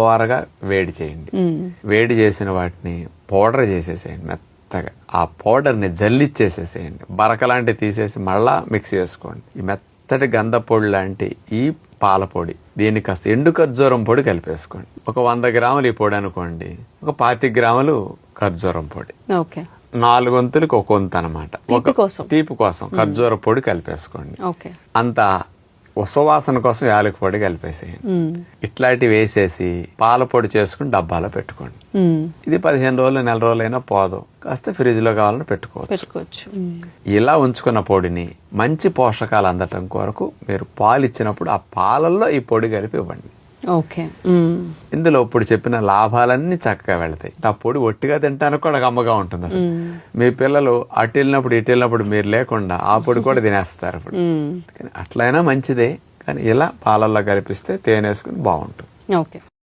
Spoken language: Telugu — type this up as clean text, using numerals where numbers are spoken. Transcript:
ఓరగా వేడి చేయండి. వేడి చేసిన వాటిని పౌడర్ చేసేసేయండి మెత్తగా. ఆ పౌడర్ని జల్లిచ్చేసేసేయండి. బరక లాంటివి తీసేసి మళ్ళా మిక్స్ చేసుకోండి. ఈ మెత్తటి గంధ పొడి లాంటి ఈ పాల పొడి, దీన్ని కాస్త ఎండు ఖర్జూరం పొడి కలిపేసుకోండి. ఒక 100 గ్రాములు ఈ పొడి అనుకోండి, ఒక 25 గ్రాములు ఖర్జూరం పొడి, 4 వంతులకు ఒక వంతు అనమాట. తీపి కోసం ఖర్జూర పొడి కలిపేసుకోండి. అంత సువాసన కోసం యాలక పొడి కలిపేసేయండి. ఇట్లాంటివి వేసేసి పాల పొడి చేసుకుని డబ్బాలో పెట్టుకోండి. ఇది 15 రోజులు, నెల రోజులైనా పోదు. కాస్త ఫ్రిడ్జ్ లో కావాలని పెట్టుకోవచ్చు. ఇలా ఉంచుకున్న పొడిని మంచి పోషకాలు అందటం కొరకు మీరు పాలు ఇచ్చినప్పుడు ఆ పాలల్లో ఈ పొడి కలిపి ఇవ్వండి. ఇందులో ఇప్పుడు చెప్పిన లాభాలన్నీ చక్కగా వెళతాయి. ఆ పొడి ఒట్టిగా తింటానికి కూడా గమ్మగా ఉంటుంది. అసలు మీ పిల్లలు అటు వెళ్ళినప్పుడు ఇటు వెళ్ళినప్పుడు మీరు లేకుండా ఆ పొడి కూడా తినేస్తారు. అట్లయినా మంచిదే, కానీ ఇలా పాలల్లో కలిపిస్తే తేనె వేసుకుని బాగుంటుంది.